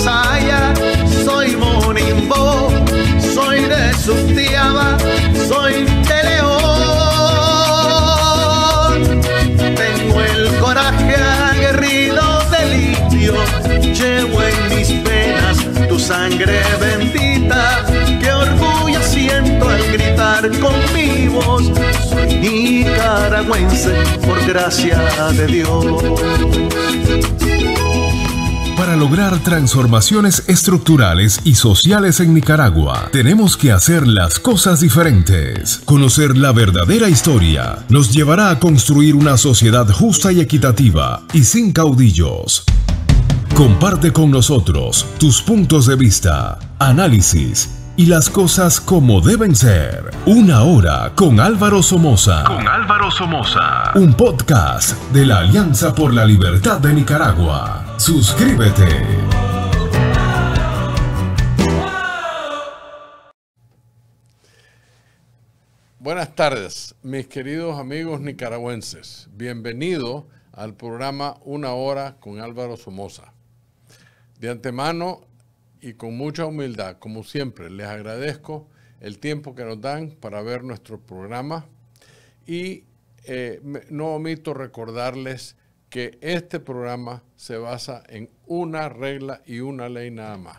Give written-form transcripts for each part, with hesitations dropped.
Masaya, soy Monimbo, soy de Sutiaba, soy de León. Tengo el coraje aguerrido del indio, llevo en mis penas tu sangre bendita. Qué orgullo siento al gritar con mi voz, soy nicaragüense por gracia de Dios. Para lograr transformaciones estructurales y sociales en Nicaragua, tenemos que hacer las cosas diferentes. Conocer la verdadera historia nos llevará a construir una sociedad justa y equitativa y sin caudillos. Comparte con nosotros tus puntos de vista, análisis y las cosas como deben ser. Una hora con Álvaro Somoza. Un podcast de la Alianza por la Libertad de Nicaragua. Suscríbete. Buenas tardes, mis queridos amigos nicaragüenses. Bienvenido al programa Una Hora con Álvaro Somoza. De antemano y con mucha humildad, como siempre, les agradezco el tiempo que nos dan para ver nuestro programa y no omito recordarles que este programa se basa en una regla y una ley nada más: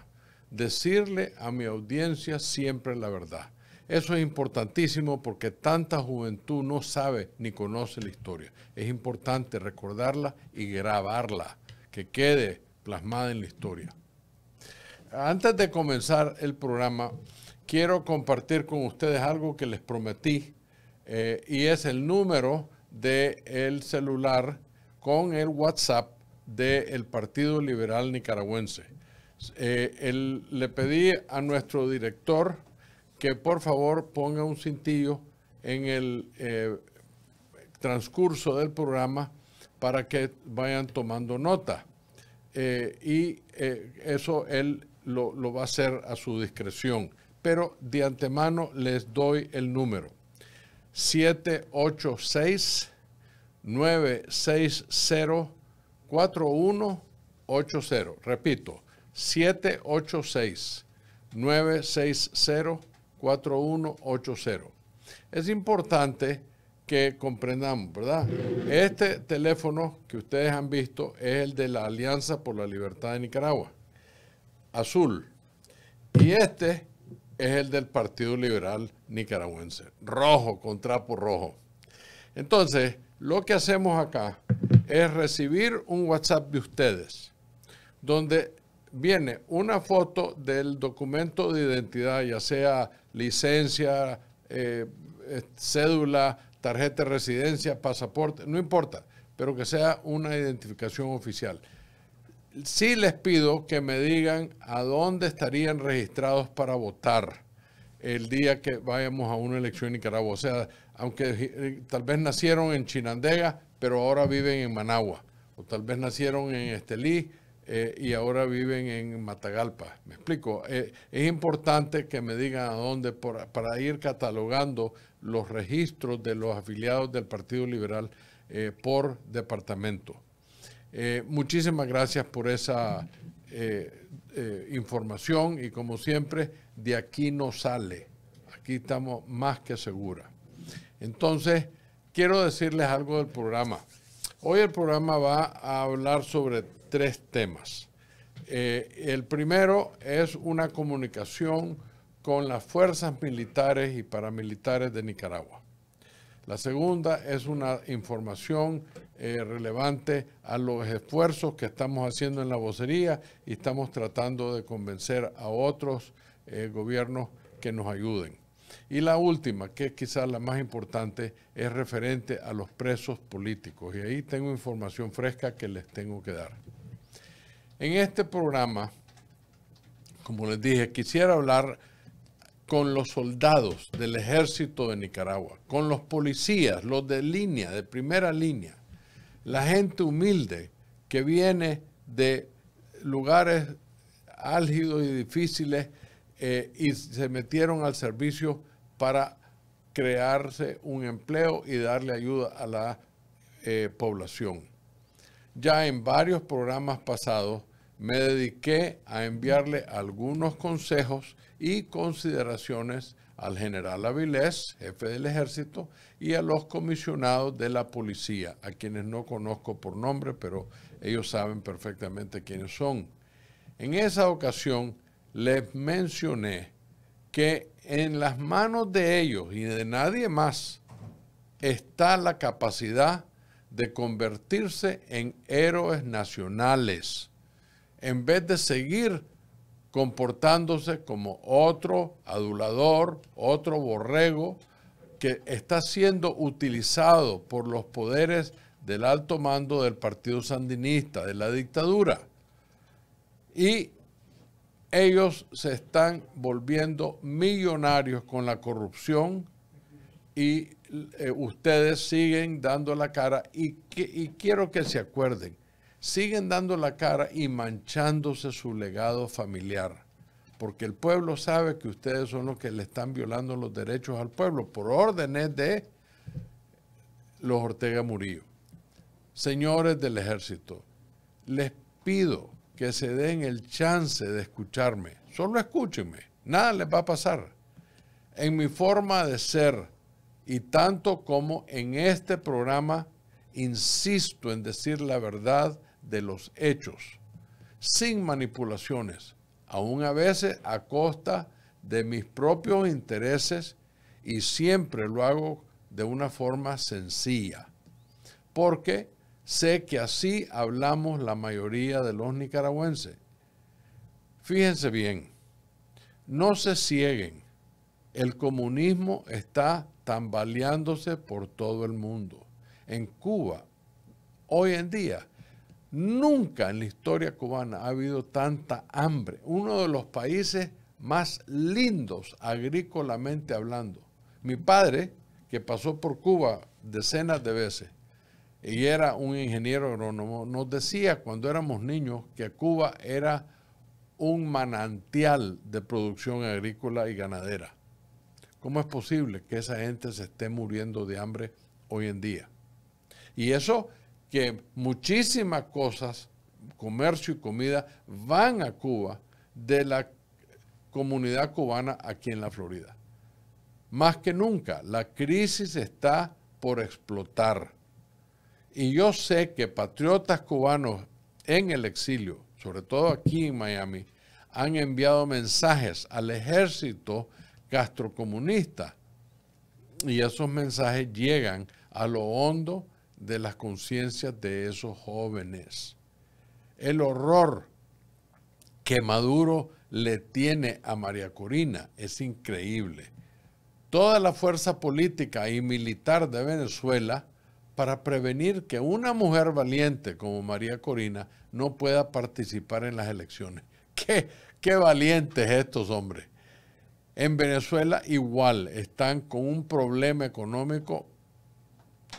decirle a mi audiencia siempre la verdad. Eso es importantísimo porque tanta juventud no sabe ni conoce la historia. Es importante recordarla y grabarla, que quede plasmada en la historia. Antes de comenzar el programa, quiero compartir con ustedes algo que les prometí y es el número del celular con el WhatsApp del Partido Liberal Nicaragüense. Le pedí a nuestro director que por favor ponga un cintillo en el transcurso del programa para que vayan tomando nota. Eso él lo va a hacer a su discreción. Pero de antemano les doy el número: 786-960-4180. Repito, 786-960-4180. Es importante que comprendamos, ¿verdad? Este teléfono que ustedes han visto es el de la Alianza por la Libertad de Nicaragua, azul. Y este es el del Partido Liberal Nicaragüense, rojo, con trapo rojo. Entonces, lo que hacemos acá es recibir un WhatsApp de ustedes, donde viene una foto del documento de identidad, ya sea licencia, cédula, tarjeta de residencia, pasaporte, no importa, pero que sea una identificación oficial. Sí les pido que me digan a dónde estarían registrados para votar el día que vayamos a una elección en Nicaragua. O sea, aunque tal vez nacieron en Chinandega, pero ahora viven en Managua. O tal vez nacieron en Estelí y ahora viven en Matagalpa. ¿Me explico? Es importante que me digan a dónde para ir catalogando los registros de los afiliados del Partido Liberal por departamento. Muchísimas gracias por esa información y como siempre, de aquí no sale. Aquí estamos más que seguras. Entonces, quiero decirles algo del programa. Hoy el programa va a hablar sobre 3 temas. El primero es una comunicación con las fuerzas militares y paramilitares de Nicaragua. La segunda es una información relevante a los esfuerzos que estamos haciendo en la vocería y estamos tratando de convencer a otros gobiernos que nos ayuden. Y la última, que es quizás la más importante, es referente a los presos políticos. Y ahí tengo información fresca que les tengo que dar. En este programa, como les dije, quisiera hablar con los soldados del ejército de Nicaragua, con los policías, los de línea, de primera línea, la gente humilde que viene de lugares álgidos y difíciles y se metieron al servicio para crearse un empleo y darle ayuda a la población. Ya en varios programas pasados me dediqué a enviarle algunos consejos y consideraciones al general Avilés, jefe del ejército, y a los comisionados de la policía, a quienes no conozco por nombre, pero ellos saben perfectamente quiénes son. En esa ocasión les mencioné que en las manos de ellos y de nadie más está la capacidad de convertirse en héroes nacionales, en vez de seguir comportándose como otro adulador, otro borrego que está siendo utilizado por los poderes del alto mando del Partido Sandinista, de la dictadura. Y ellos se están volviendo millonarios con la corrupción y ustedes siguen dando la cara y quiero que se acuerden, siguen dando la cara y manchándose su legado familiar, porque el pueblo sabe que ustedes son los que le están violando los derechos al pueblo por órdenes de los Ortega Murillo. Señores del ejército, les pido que se den el chance de escucharme. Solo escúchenme, nada les va a pasar. En mi forma de ser y tanto como en este programa, insisto en decir la verdad de los hechos, sin manipulaciones, aún a veces a costa de mis propios intereses, y siempre lo hago de una forma sencilla, porque sé que así hablamos la mayoría de los nicaragüenses. Fíjense bien, no se cieguen, el comunismo está tambaleándose por todo el mundo. En Cuba, hoy en día, nunca en la historia cubana ha habido tanta hambre. Uno de los países más lindos agrícolamente hablando. Mi padre, que pasó por Cuba decenas de veces, y era un ingeniero agrónomo, nos decía cuando éramos niños que Cuba era un manantial de producción agrícola y ganadera. ¿Cómo es posible que esa gente se esté muriendo de hambre hoy en día? Y eso que muchísimas cosas, comercio y comida, van a Cuba de la comunidad cubana aquí en la Florida. Más que nunca, la crisis está por explotar. Y yo sé que patriotas cubanos en el exilio, sobre todo aquí en Miami, han enviado mensajes al ejército castrocomunista. Y esos mensajes llegan a lo hondo de las conciencias de esos jóvenes. El horror que Maduro le tiene a María Corina es increíble. Toda la fuerza política y militar de Venezuela para prevenir que una mujer valiente como María Corina no pueda participar en las elecciones. ¡Qué valientes estos hombres! En Venezuela igual están con un problema económico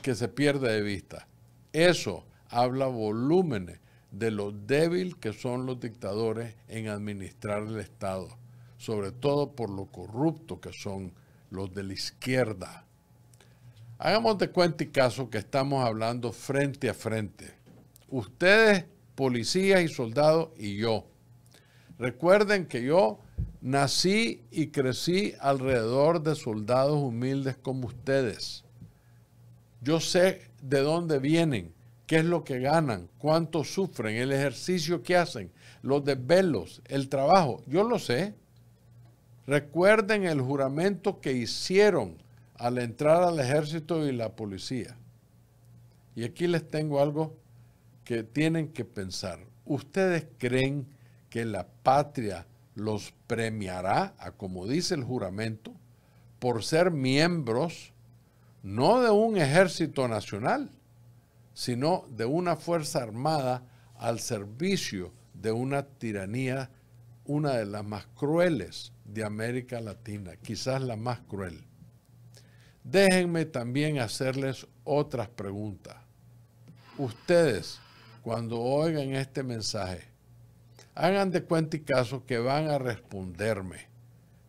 que se pierde de vista. Eso habla volúmenes de lo débil que son los dictadores en administrar el Estado, sobre todo por lo corrupto que son los de la izquierda. Hagamos de cuenta y caso que estamos hablando frente a frente. Ustedes, policías y soldados, y yo. Recuerden que yo nací y crecí alrededor de soldados humildes como ustedes. Yo sé de dónde vienen, qué es lo que ganan, cuánto sufren, el ejercicio que hacen, los desvelos, el trabajo. Yo lo sé. Recuerden el juramento que hicieron al entrar al ejército y la policía. Y aquí les tengo algo que tienen que pensar. ¿Ustedes creen que la patria los premiará, a como dice el juramento, por ser miembros no de un ejército nacional, sino de una fuerza armada al servicio de una tiranía, una de las más crueles de América Latina, quizás la más cruel? Déjenme también hacerles otras preguntas. Ustedes, cuando oigan este mensaje, hagan de cuenta y caso que van a responderme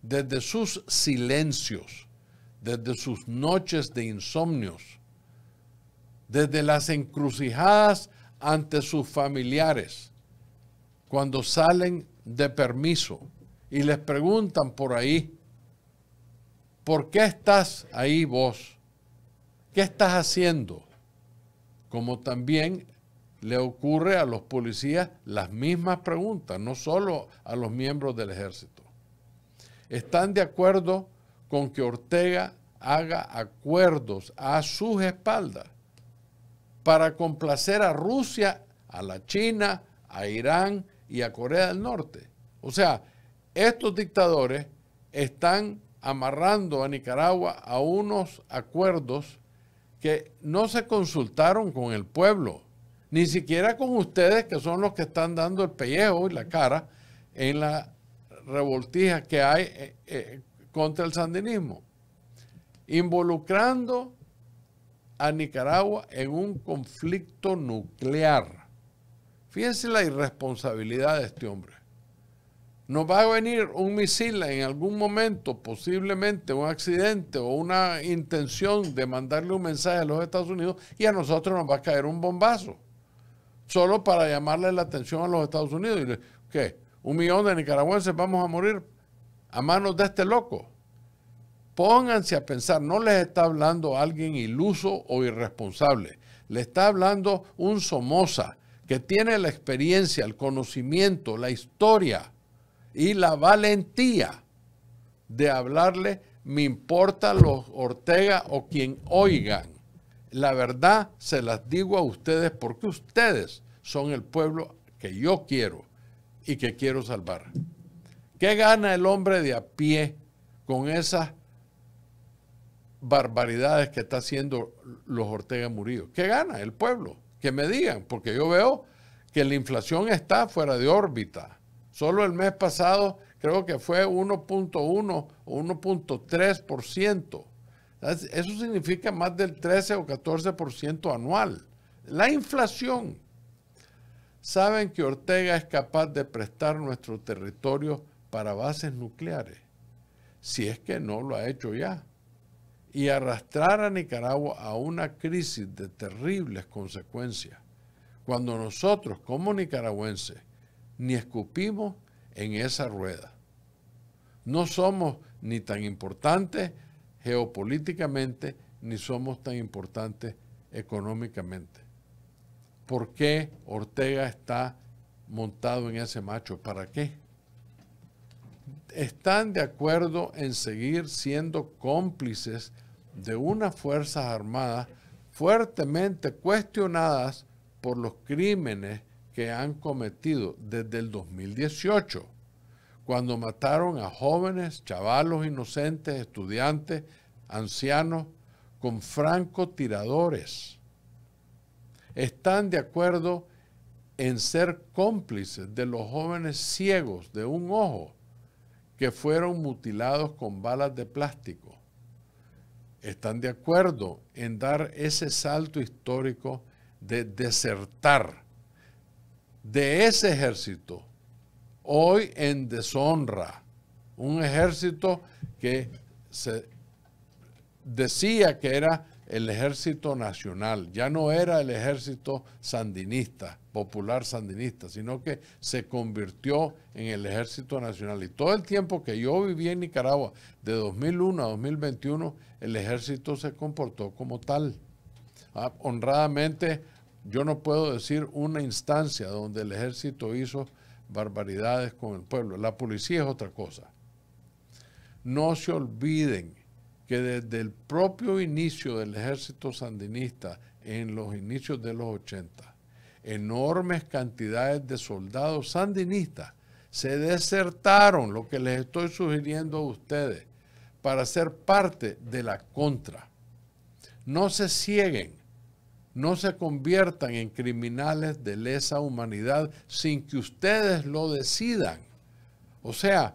desde sus silencios, desde sus noches de insomnios, desde las encrucijadas ante sus familiares, cuando salen de permiso y les preguntan por ahí, ¿por qué estás ahí vos? ¿Qué estás haciendo? Como también le ocurre a los policías las mismas preguntas, no solo a los miembros del ejército. ¿Están de acuerdo con que Ortega haga acuerdos a sus espaldas para complacer a Rusia, a la China, a Irán y a Corea del Norte? O sea, estos dictadores están amarrando a Nicaragua a unos acuerdos que no se consultaron con el pueblo, ni siquiera con ustedes, que son los que están dando el pellejo y la cara en la revoltija que hay contra el sandinismo, involucrando a Nicaragua en un conflicto nuclear. Fíjense la irresponsabilidad de este hombre. Nos va a venir un misil en algún momento, posiblemente un accidente o una intención de mandarle un mensaje a los Estados Unidos, y a nosotros nos va a caer un bombazo, solo para llamarle la atención a los Estados Unidos. Y ¿qué? 1 millón de nicaragüenses vamos a morir a manos de este loco. Pónganse a pensar, no les está hablando alguien iluso o irresponsable, le está hablando un Somoza que tiene la experiencia, el conocimiento, la historia y la valentía de hablarle, me importa los Ortega o quien oigan. La verdad se las digo a ustedes porque ustedes son el pueblo que yo quiero y que quiero salvar. ¿Qué gana el hombre de a pie con esas barbaridades que está haciendo los Ortega Murillo? ¿Qué gana el pueblo? Que me digan, porque yo veo que la inflación está fuera de órbita. Solo el mes pasado creo que fue 1.1 o 1.3%. Eso significa más del 13 o 14% anual. La inflación. ¿Saben que Ortega es capaz de prestar nuestro territorio para bases nucleares? Si es que no lo ha hecho ya. Y arrastrar a Nicaragua a una crisis de terribles consecuencias, cuando nosotros como nicaragüenses ni escupimos en esa rueda. No somos ni tan importantes geopolíticamente, ni somos tan importantes económicamente. ¿Por qué Ortega está montado en ese macho? ¿Para qué? Están de acuerdo en seguir siendo cómplices de unas fuerzas armadas fuertemente cuestionadas por los crímenes que han cometido desde el 2018, cuando mataron a jóvenes, chavalos inocentes, estudiantes, ancianos, con francotiradores. Están de acuerdo en ser cómplices de los jóvenes ciegos de un ojo que fueron mutilados con balas de plástico. Están de acuerdo en dar ese salto histórico de desertar de ese ejército, hoy en deshonra, un ejército que se decía que era el ejército nacional, ya no era el ejército sandinista, popular sandinista, sino que se convirtió en el ejército nacional. Y todo el tiempo que yo viví en Nicaragua, de 2001 a 2021, el ejército se comportó como tal. Honradamente, yo no puedo decir una instancia donde el ejército hizo barbaridades con el pueblo. La policía es otra cosa. No se olviden que desde el propio inicio del ejército sandinista, en los inicios de los 80, enormes cantidades de soldados sandinistas se desertaron, lo que les estoy sugiriendo a ustedes, para ser parte de la contra. No se cieguen, no se conviertan en criminales de lesa humanidad sin que ustedes lo decidan. O sea,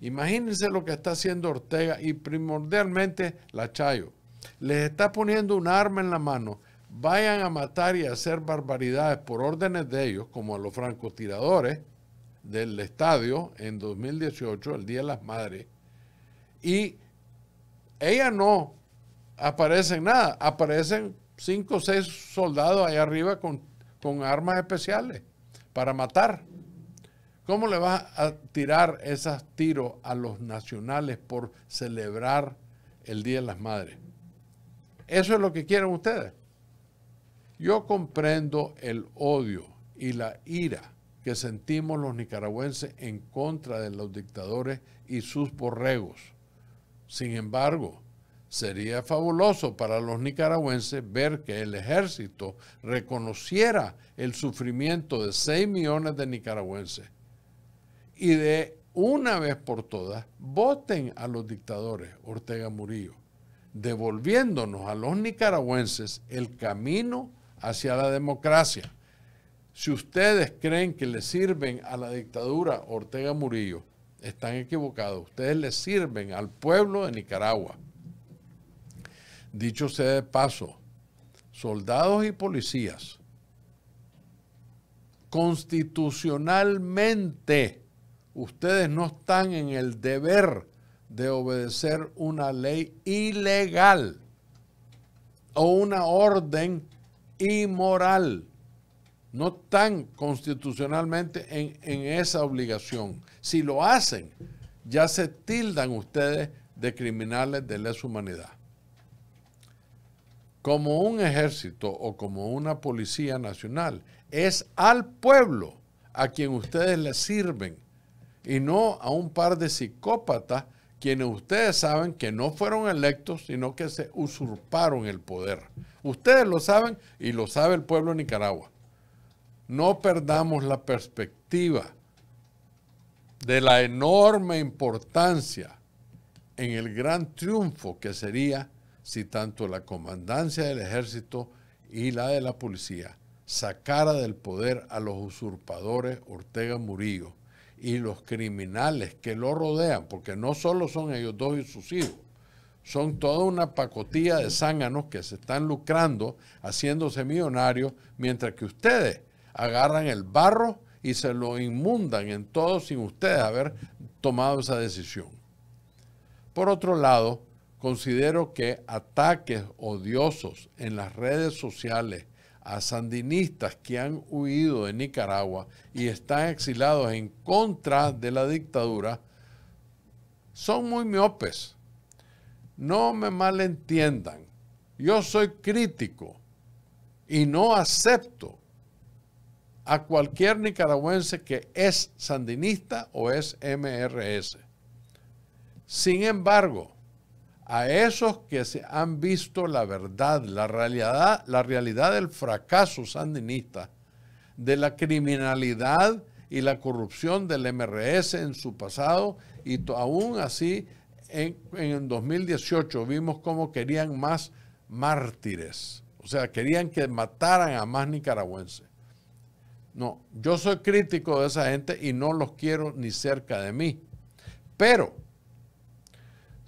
imagínense lo que está haciendo Ortega y primordialmente la Chayo. Les está poniendo un arma en la mano. Vayan a matar y a hacer barbaridades por órdenes de ellos, como a los francotiradores del estadio en 2018, el Día de las Madres. Y ella no aparece en nada. Aparecen 5 o 6 soldados allá arriba con armas especiales para matar. ¿Cómo le vas a tirar esos tiros a los nacionales por celebrar el Día de las Madres? ¿Eso es lo que quieren ustedes? Yo comprendo el odio y la ira que sentimos los nicaragüenses en contra de los dictadores y sus borregos. Sin embargo, sería fabuloso para los nicaragüenses ver que el ejército reconociera el sufrimiento de 6 millones de nicaragüenses y de una vez por todas voten a los dictadores Ortega Murillo, devolviéndonos a los nicaragüenses el camino hacia la democracia. Si ustedes creen que le sirven a la dictadura Ortega Murillo, están equivocados. Ustedes le sirven al pueblo de Nicaragua. Dicho sea de paso, soldados y policías, constitucionalmente, ustedes no están en el deber de obedecer una ley ilegal o una orden inmoral. No están constitucionalmente en esa obligación. Si lo hacen, ya se tildan ustedes de criminales de lesa humanidad. Como un ejército o como una policía nacional, es al pueblo a quien ustedes le sirven y no a un par de psicópatas quienes ustedes saben que no fueron electos, sino que se usurparon el poder. Ustedes lo saben y lo sabe el pueblo de Nicaragua. No perdamos la perspectiva de la enorme importancia en el gran triunfo que sería si tanto la comandancia del ejército y la de la policía sacara del poder a los usurpadores Ortega Murillo y los criminales que lo rodean, porque no solo son ellos dos y sus hijos, son toda una pacotilla de zánganos que se están lucrando, haciéndose millonarios, mientras que ustedes agarran el barro y se lo inmundan en todo sin ustedes haber tomado esa decisión. Por otro lado, considero que ataques odiosos en las redes sociales a sandinistas que han huido de Nicaragua y están exilados en contra de la dictadura son muy miopes. No me malentiendan. Yo soy crítico y no acepto a cualquier nicaragüense que es sandinista o es MRS. Sin embargo, a esos que se han visto la verdad, la realidad del fracaso sandinista, de la criminalidad y la corrupción del MRS en su pasado, y aún así en 2018 vimos cómo querían más mártires, o sea, querían que mataran a más nicaragüenses. No, yo soy crítico de esa gente y no los quiero ni cerca de mí. Pero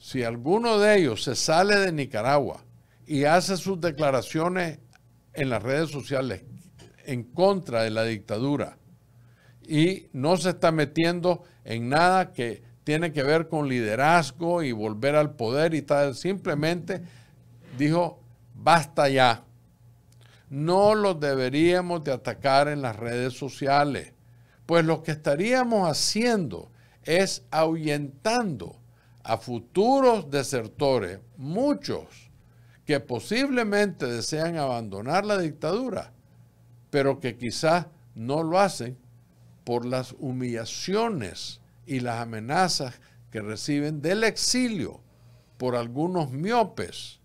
si alguno de ellos se sale de Nicaragua y hace sus declaraciones en las redes sociales en contra de la dictadura y no se está metiendo en nada que tiene que ver con liderazgo y volver al poder y tal, simplemente dijo, basta ya. No los deberíamos de atacar en las redes sociales, pues lo que estaríamos haciendo es ahuyentando a futuros desertores, muchos que posiblemente desean abandonar la dictadura, pero que quizás no lo hacen por las humillaciones y las amenazas que reciben del exilio por algunos miopes.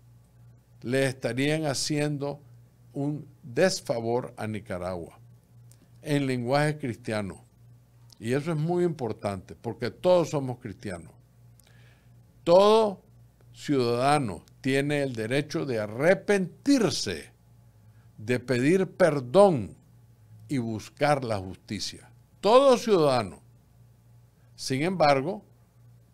Le estarían haciendo un desfavor a Nicaragua en lenguaje cristiano. Y eso es muy importante porque todos somos cristianos. Todo ciudadano tiene el derecho de arrepentirse, de pedir perdón y buscar la justicia. Todo ciudadano. Sin embargo,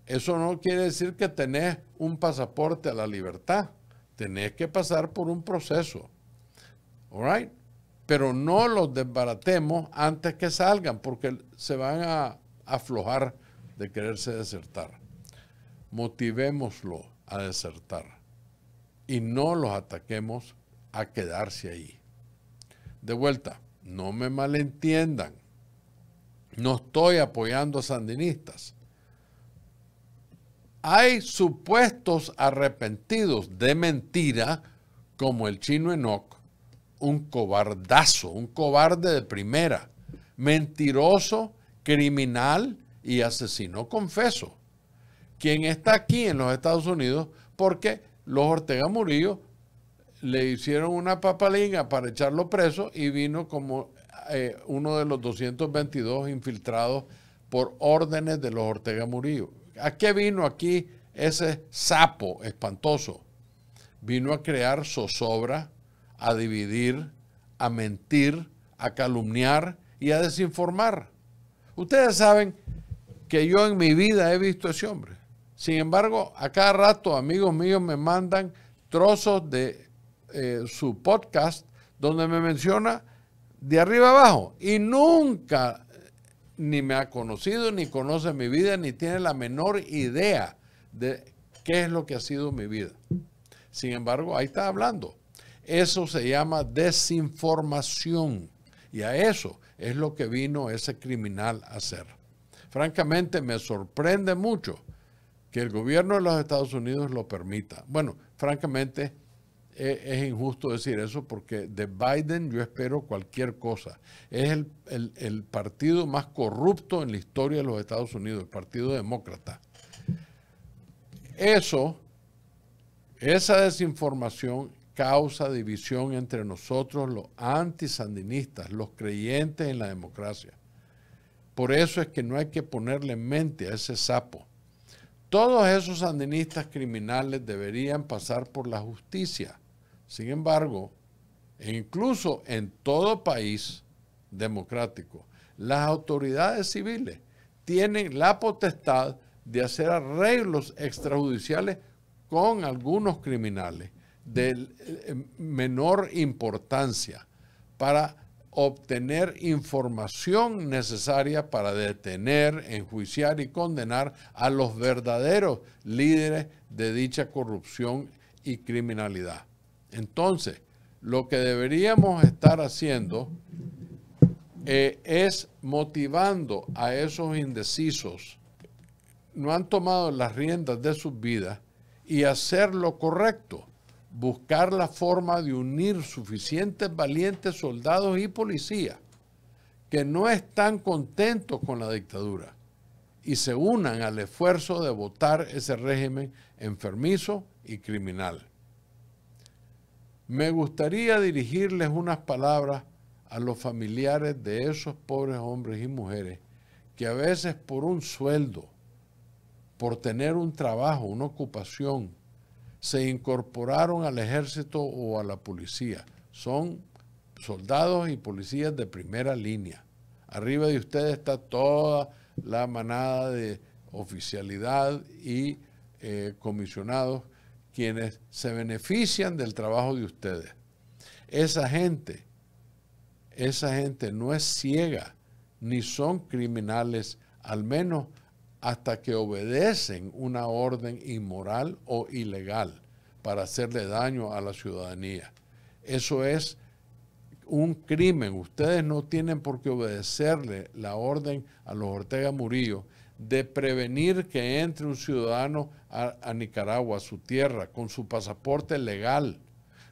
eso no quiere decir que tenés un pasaporte a la libertad. Tenés que pasar por un proceso. All right? Pero no los desbaratemos antes que salgan porque se van a aflojar de quererse desertar. Motivémoslo a desertar y no los ataquemos a quedarse ahí. De vuelta, no me malentiendan. no estoy apoyando a sandinistas. Hay supuestos arrepentidos de mentira, como el Chino Enoc, un cobardazo, un cobarde de primera, mentiroso, criminal y asesino confeso, quien está aquí en los Estados Unidos porque los Ortega Murillo le hicieron una papalinga para echarlo preso y vino como uno de los 222 infiltrados por órdenes de los Ortega Murillo. ¿A qué vino aquí ese sapo espantoso? Vino a crear zozobra, a dividir, a mentir, a calumniar y a desinformar. Ustedes saben que yo en mi vida he visto a ese hombre. Sin embargo, a cada rato amigos míos me mandan trozos de su podcast donde me menciona de arriba abajo y nunca ni me ha conocido, ni conoce mi vida, ni tiene la menor idea de qué es lo que ha sido mi vida. Sin embargo, ahí está hablando. Eso se llama desinformación y a eso es lo que vino ese criminal a hacer. Francamente, me sorprende mucho que el gobierno de los Estados Unidos lo permita. Bueno, francamente, es injusto decir eso porque de Biden yo espero cualquier cosa. Es el partido más corrupto en la historia de los Estados Unidos, el Partido Demócrata. Esa desinformación causa división entre nosotros, los antisandinistas, los creyentes en la democracia. Por eso es que no hay que ponerle mente a ese sapo. Todos esos sandinistas criminales deberían pasar por la justicia. Sin embargo, incluso en todo país democrático, las autoridades civiles tienen la potestad de hacer arreglos extrajudiciales con algunos criminales de menor importancia para obtener información necesaria para detener, enjuiciar y condenar a los verdaderos líderes de dicha corrupción y criminalidad. Entonces, lo que deberíamos estar haciendo es motivando a esos indecisos, no han tomado las riendas de sus vidas y hacer lo correcto. Buscar la forma de unir suficientes valientes soldados y policías que no están contentos con la dictadura y se unan al esfuerzo de votar ese régimen enfermizo y criminal. Me gustaría dirigirles unas palabras a los familiares de esos pobres hombres y mujeres que a veces por un sueldo, por tener un trabajo, una ocupación, se incorporaron al ejército o a la policía. Son soldados y policías de primera línea. Arriba de ustedes está toda la manada de oficialidad y comisionados quienes se benefician del trabajo de ustedes. Esa gente no es ciega ni son criminales, al menos hasta que obedecen una orden inmoral o ilegal para hacerle daño a la ciudadanía. Eso es un crimen. Ustedes no tienen por qué obedecerle la orden a los Ortega Murillo de prevenir que entre un ciudadano a Nicaragua, a su tierra, con su pasaporte legal.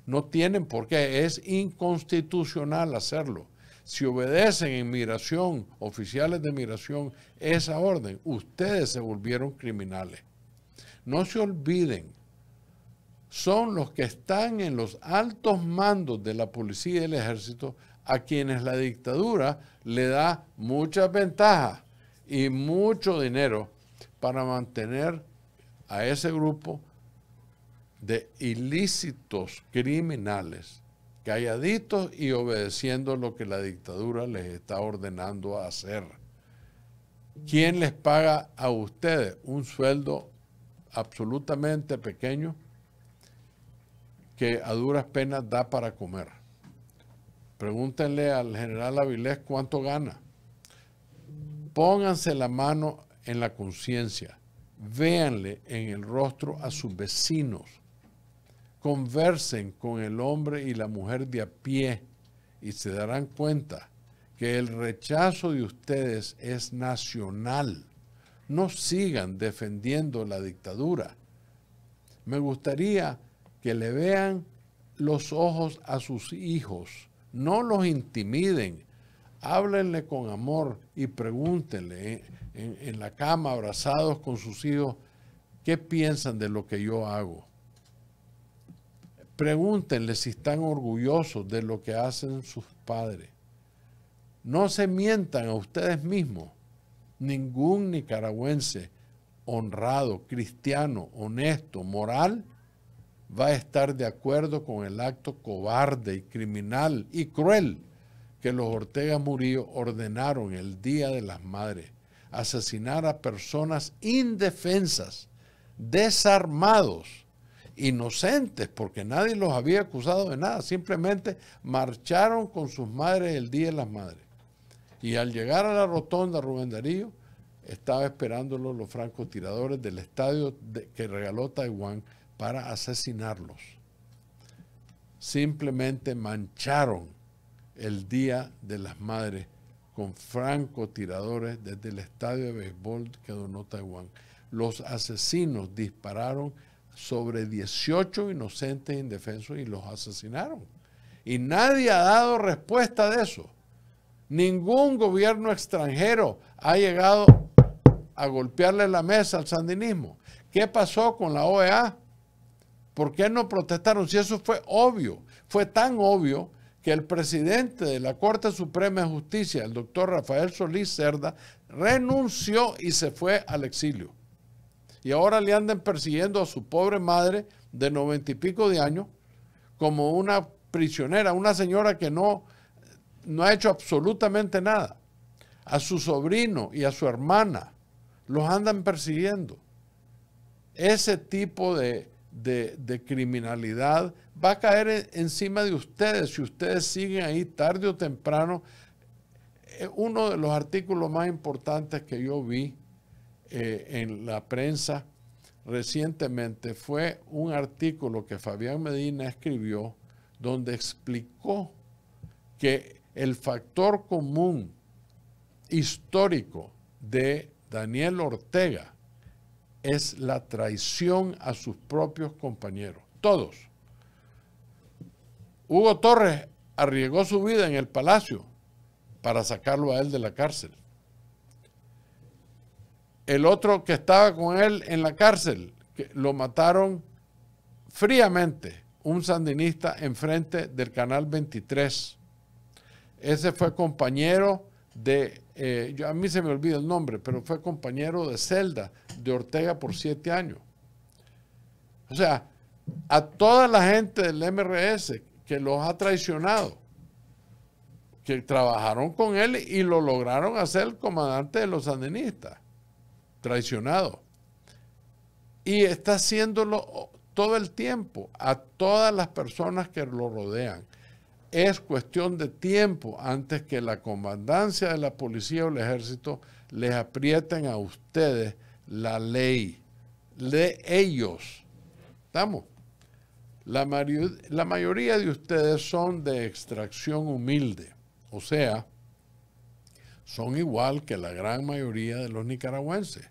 No tienen por qué. Es inconstitucional hacerlo. Si obedecen en migración, oficiales de migración, esa orden, ustedes se volvieron criminales. No se olviden, son los que están en los altos mandos de la policía y el ejército a quienes la dictadura le da muchas ventajas y mucho dinero para mantener a ese grupo de ilícitos criminales calladitos y obedeciendo lo que la dictadura les está ordenando a hacer. ¿Quién les paga a ustedes un sueldo absolutamente pequeño que a duras penas da para comer? Pregúntenle al general Avilés cuánto gana. Pónganse la mano en la conciencia, véanle en el rostro a sus vecinos. Conversen con el hombre y la mujer de a pie y se darán cuenta que el rechazo de ustedes es nacional. No sigan defendiendo la dictadura. Me gustaría que le vean los ojos a sus hijos. No los intimiden. Háblenle con amor y pregúntenle en la cama, abrazados con sus hijos, ¿qué piensan de lo que yo hago? Pregúntenle si están orgullosos de lo que hacen sus padres. No se mientan a ustedes mismos. Ningún nicaragüense honrado, cristiano, honesto, moral, va a estar de acuerdo con el acto cobarde y criminal y cruel que los Ortega Murillo ordenaron el Día de las Madres. Asesinar a personas indefensas, desarmados, inocentes, porque nadie los había acusado de nada. Simplemente marcharon con sus madres el Día de las Madres. Y al llegar a la rotonda Rubén Darío, estaba esperándolos los francotiradores del estadio que regaló Taiwán para asesinarlos. Simplemente mancharon el Día de las Madres con francotiradores desde el estadio de béisbol que donó Taiwán. Los asesinos dispararon sobre 18 inocentes indefensos y los asesinaron. Y nadie ha dado respuesta de eso. Ningún gobierno extranjero ha llegado a golpearle la mesa al sandinismo. ¿Qué pasó con la OEA? ¿Por qué no protestaron? Si eso fue obvio, fue tan obvio que el presidente de la Corte Suprema de Justicia, el doctor Rafael Solís Cerda, renunció y se fue al exilio. Y ahora le andan persiguiendo a su pobre madre de 90 y pico de años como una prisionera, una señora que no ha hecho absolutamente nada. A su sobrino y a su hermana los andan persiguiendo. Ese tipo de criminalidad va a caer encima de ustedes si ustedes siguen ahí tarde o temprano. Uno de los artículos más importantes que yo vi en la prensa recientemente fue un artículo que Fabián Medina escribió donde explicó que el factor común histórico de Daniel Ortega es la traición a sus propios compañeros, todos. Hugo Torres arriesgó su vida en el Palacio para sacarlo a él de la cárcel. El otro que estaba con él en la cárcel, que lo mataron fríamente, un sandinista enfrente del Canal 23. Ese fue compañero de, a mí se me olvida el nombre, pero fue compañero de celda de Ortega por 7 años. O sea, a toda la gente del MRS que los ha traicionado, que trabajaron con él y lo lograron hacer el comandante de los sandinistas, traicionado. Y está haciéndolo todo el tiempo a todas las personas que lo rodean. Es cuestión de tiempo antes que la comandancia de la policía o el ejército les aprieten a ustedes la ley de ellos. ¿Estamos? La mayoría de ustedes son de extracción humilde, o sea, son igual que la gran mayoría de los nicaragüenses.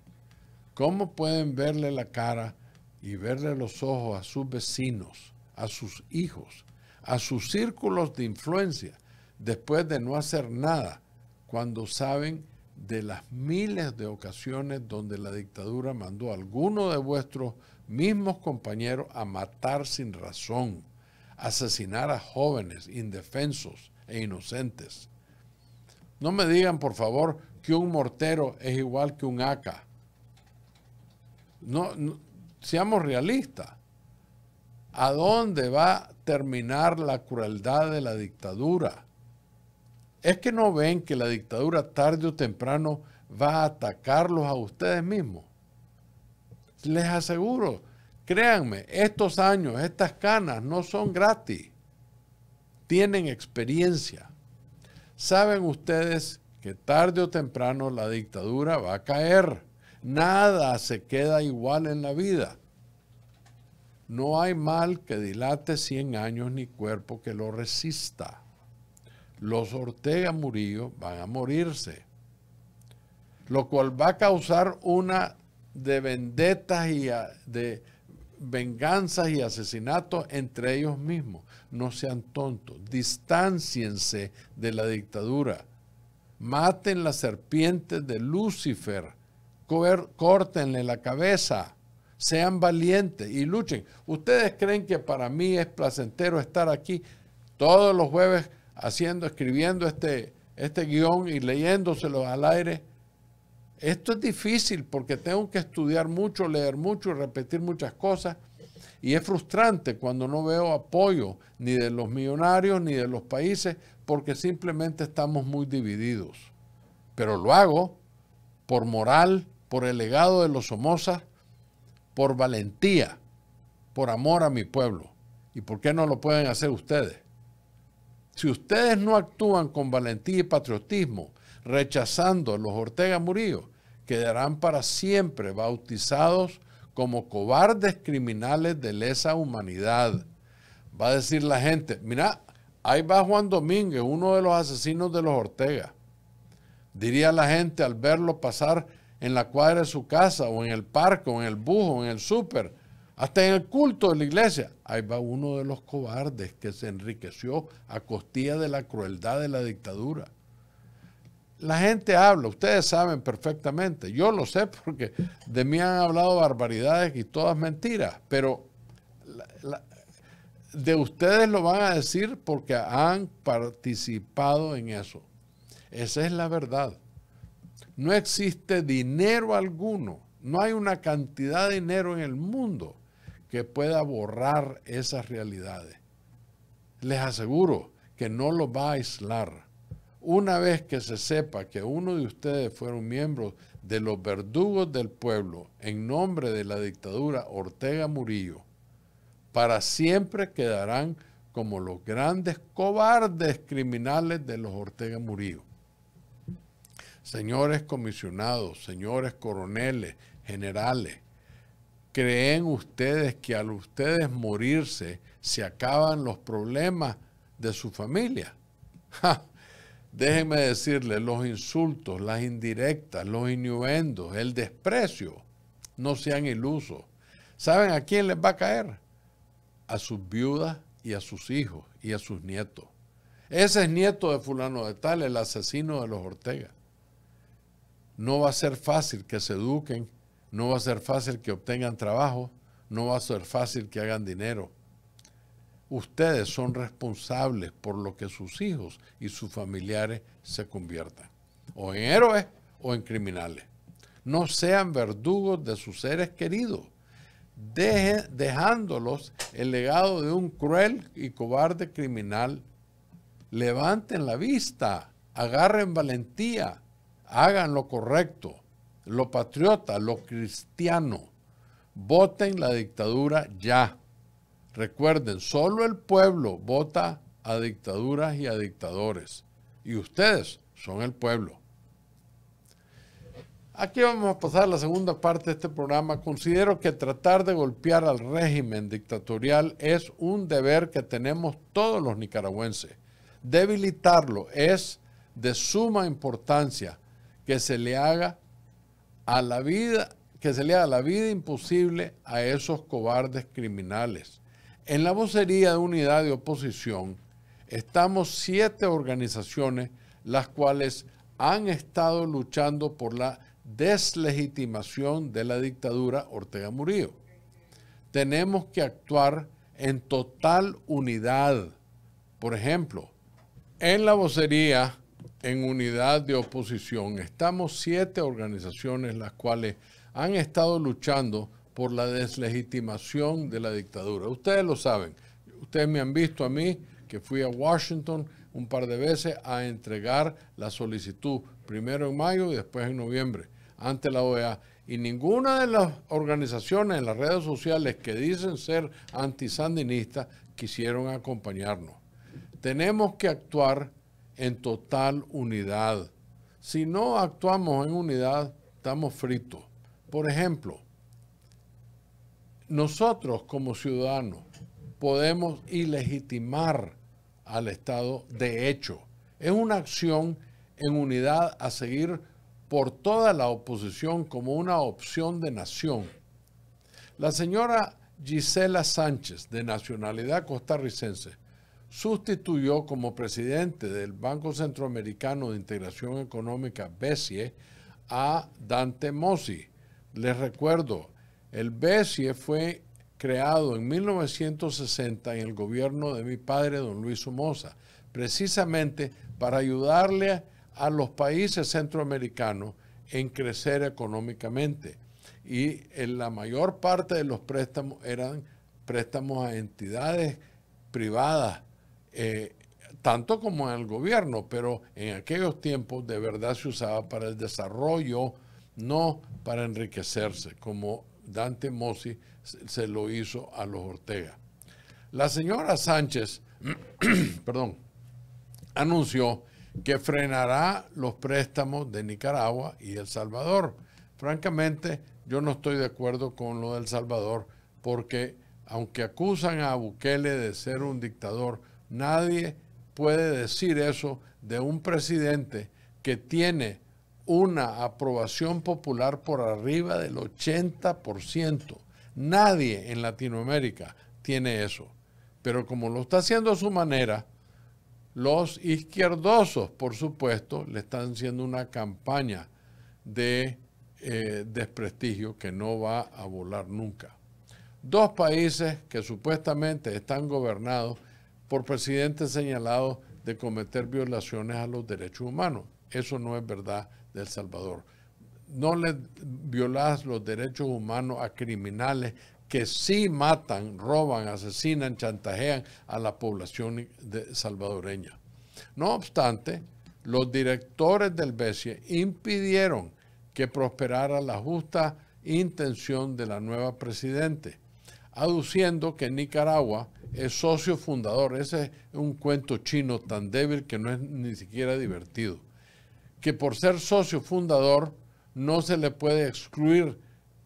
¿Cómo pueden verle la cara y verle los ojos a sus vecinos, a sus hijos, a sus círculos de influencia, después de no hacer nada, cuando saben de las miles de ocasiones donde la dictadura mandó a alguno de vuestros mismos compañeros a matar sin razón, asesinar a jóvenes indefensos e inocentes? No me digan, por favor, que un mortero es igual que un AK. No, seamos realistas. ¿A dónde va a terminar la crueldad de la dictadura? ¿Es que no ven que la dictadura tarde o temprano va a atacarlos a ustedes mismos? Les aseguro, créanme, estos años, estas canas no son gratis. Tienen experiencia. Saben ustedes que tarde o temprano la dictadura va a caer. Nada se queda igual en la vida. No hay mal que dilate 100 años ni cuerpo que lo resista. los Ortega Murillo van a morirse, lo cual va a causar una de vendetas y de venganzas y asesinatos entre ellos mismos. No sean tontos, distánciense de la dictadura, maten las serpientes de Lucifer, córtenle la cabeza, sean valientes y luchen. ¿Ustedes creen que para mí es placentero estar aquí todos los jueves escribiendo este guión y leyéndoselo al aire? Esto es difícil porque tengo que estudiar mucho, leer mucho y repetir muchas cosas. Y es frustrante cuando no veo apoyo ni de los millonarios ni de los países porque simplemente estamos muy divididos. Pero lo hago por moral, por el legado de los Somoza, por valentía, por amor a mi pueblo. ¿Y por qué no lo pueden hacer ustedes? Si ustedes no actúan con valentía y patriotismo, rechazando a los Ortega Murillo, quedarán para siempre bautizados como cobardes criminales de lesa humanidad. Va a decir la gente, mira, ahí va Juan Domínguez, uno de los asesinos de los Ortega. Diría la gente al verlo pasar en la cuadra de su casa, o en el parque, o en el bus, o en el súper, hasta en el culto de la iglesia. Ahí va uno de los cobardes que se enriqueció a costilla de la crueldad de la dictadura. La gente habla, ustedes saben perfectamente, yo lo sé porque de mí han hablado barbaridades y todas mentiras, pero de ustedes lo van a decir porque han participado en eso. Esa es la verdad. No existe dinero alguno, no hay una cantidad de dinero en el mundo que pueda borrar esas realidades. Les aseguro que no lo va a aislar. Una vez que se sepa que uno de ustedes fueron miembros de los verdugos del pueblo en nombre de la dictadura Ortega Murillo, para siempre quedarán como los grandes cobardes criminales de los Ortega Murillo. Señores comisionados, señores coroneles, generales, ¿creen ustedes que al ustedes morirse se acaban los problemas de su familia? ¡Ja! Déjenme decirles, los insultos, las indirectas, los innuendos, el desprecio, no sean ilusos. ¿Saben a quién les va a caer? A sus viudas y a sus hijos y a sus nietos. Ese es nieto de fulano de tal, el asesino de los Ortega. No va a ser fácil que se eduquen, no va a ser fácil que obtengan trabajo, no va a ser fácil que hagan dinero. Ustedes son responsables por lo que sus hijos y sus familiares se conviertan, o en héroes o en criminales. No sean verdugos de sus seres queridos, dejándolos el legado de un cruel y cobarde criminal. Levanten la vista, agarren valentía, hagan lo correcto, lo patriota, lo cristiano. Voten la dictadura ya. Recuerden, solo el pueblo vota a dictaduras y a dictadores. Y ustedes son el pueblo. Aquí vamos a pasar a la segunda parte de este programa. Considero que tratar de golpear al régimen dictatorial es un deber que tenemos todos los nicaragüenses. Debilitarlo es de suma importancia que se le haga a la vida imposible a esos cobardes criminales. En la vocería de Unidad de Oposición estamos 7 organizaciones las cuales han estado luchando por la deslegitimación de la dictadura Ortega Murillo. Tenemos que actuar en total unidad. Por ejemplo, en la vocería, en Unidad de Oposición, estamos 7 organizaciones las cuales han estado luchando por la deslegitimación de la dictadura. Ustedes lo saben. Ustedes me han visto a mí, que fui a Washington un par de veces a entregar la solicitud, primero en mayo y después en noviembre, ante la OEA. Y ninguna de las organizaciones en las redes sociales que dicen ser antisandinistas quisieron acompañarnos. Tenemos que actuar en total unidad. Si no actuamos en unidad, estamos fritos. Por ejemplo, nosotros como ciudadanos podemos ilegitimar al Estado de hecho Es una acción en unidad a seguir por toda la oposición como una opción de nación. La señora Gisela Sánchez, de nacionalidad costarricense, sustituyó como presidente del Banco Centroamericano de Integración Económica, BCE, a Dante Mossi. Les recuerdo, el BCE fue creado en 1960 en el gobierno de mi padre, don Luis Somoza, precisamente para ayudarle a los países centroamericanos en crecer económicamente. Y la mayor parte de los préstamos eran préstamos a entidades privadas, tanto como en el gobierno, pero en aquellos tiempos de verdad se usaba para el desarrollo, no para enriquecerse, como Dante Mossi se lo hizo a los Ortega. La señora Sánchez perdón, anunció que frenará los préstamos de Nicaragua y El Salvador. Francamente, yo no estoy de acuerdo con lo de El Salvador, porque aunque acusan a Bukele de ser un dictador, nadie puede decir eso de un presidente que tiene una aprobación popular por arriba del 80%. Nadie en Latinoamérica tiene eso. Pero como lo está haciendo a su manera, los izquierdosos, por supuesto, le están haciendo una campaña de desprestigio que no va a volar nunca. Dos países que supuestamente están gobernados por presidentes señalados de cometer violaciones a los derechos humanos. Eso no es verdad de El Salvador. No le violas los derechos humanos a criminales que sí matan, roban, asesinan, chantajean a la población salvadoreña. No obstante, los directores del BCE impidieron que prosperara la justa intención de la nueva presidente, aduciendo que Nicaragua es socio fundador. Ese es un cuento chino tan débil que no es ni siquiera divertido. Que por ser socio fundador no se le puede excluir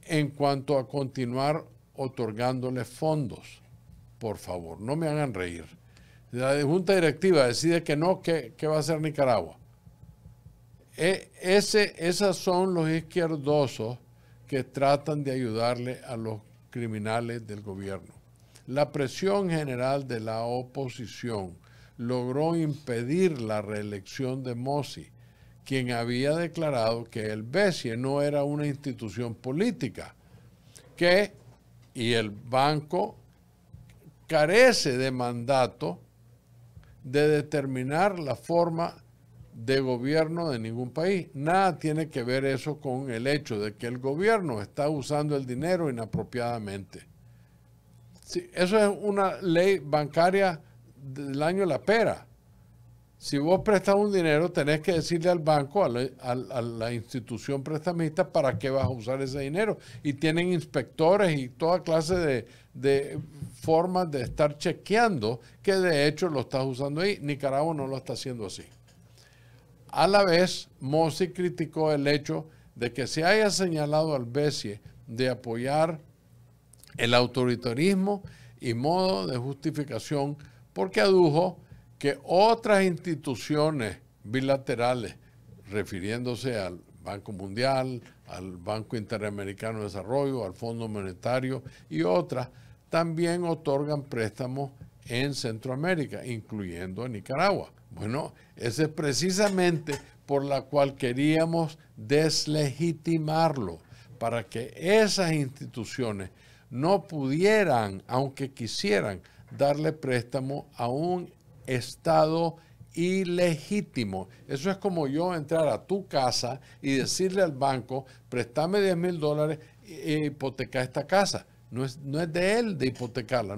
en cuanto a continuar otorgándole fondos. Por favor, no me hagan reír. La Junta Directiva decide que no, ¿qué va a hacer Nicaragua? Esos son los izquierdosos que tratan de ayudarle a los criminales del gobierno. La presión general de la oposición logró impedir la reelección de Mossi, quien había declarado que el BCE no era una institución política, y el banco carece de mandato de determinar la forma de gobierno de ningún país. Nada tiene que ver eso con el hecho de que el gobierno está usando el dinero inapropiadamente. Sí, eso es una ley bancaria del año de la pera. Si vos prestas un dinero, tenés que decirle al banco, a la institución prestamista, para qué vas a usar ese dinero. Y tienen inspectores y toda clase de formas de estar chequeando que de hecho lo estás usando ahí. Nicaragua no lo está haciendo así. A la vez, Mossi criticó el hecho de que se haya señalado al BCE de apoyar el autoritarismo y modo de justificación, porque adujo que otras instituciones bilaterales, refiriéndose al Banco Mundial, al Banco Interamericano de Desarrollo, al Fondo Monetario y otras, también otorgan préstamos en Centroamérica, incluyendo en Nicaragua. Bueno, ese es precisamente por la cual queríamos deslegitimarlo, para que esas instituciones no pudieran, aunque quisieran, darle préstamo a un Estado ilegítimo. Eso es como yo entrar a tu casa y decirle al banco, préstame $10,000 e hipotecar esta casa. No es de él de hipotecarla.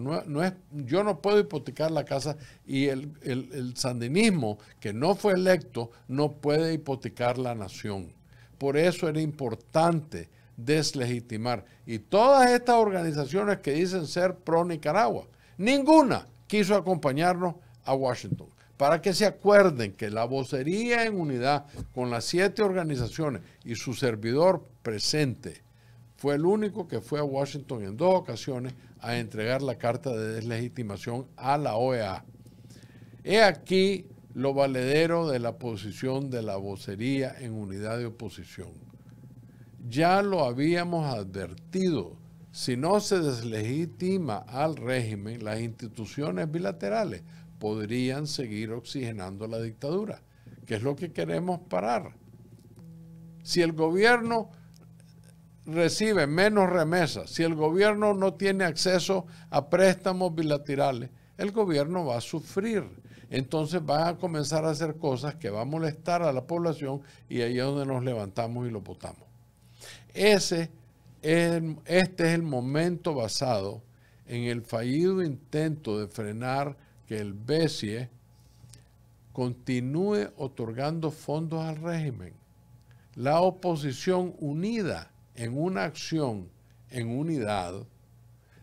Yo no puedo hipotecar la casa, y el sandinismo, que no fue electo, no puede hipotecar la nación. Por eso era importante deslegitimar. Y todas estas organizaciones que dicen ser pro Nicaragua, ninguna quiso acompañarnos a Washington, para que se acuerden que la vocería en unidad con las 7 organizaciones y su servidor presente fue el único que fue a Washington en 2 ocasiones a entregar la carta de deslegitimación a la OEA. He aquí lo valedero de la posición de la vocería en unidad de oposición. Ya lo habíamos advertido. Si no se deslegitima al régimen, las instituciones bilaterales podrían seguir oxigenando la dictadura, que es lo que queremos parar. Si el gobierno recibe menos remesas, si el gobierno no tiene acceso a préstamos bilaterales, el gobierno va a sufrir. Entonces van a comenzar a hacer cosas que va a molestar a la población y ahí es donde nos levantamos y lo votamos. Este es el momento basado en el fallido intento de frenar que el BCE continúe otorgando fondos al régimen. La oposición unida en una acción en unidad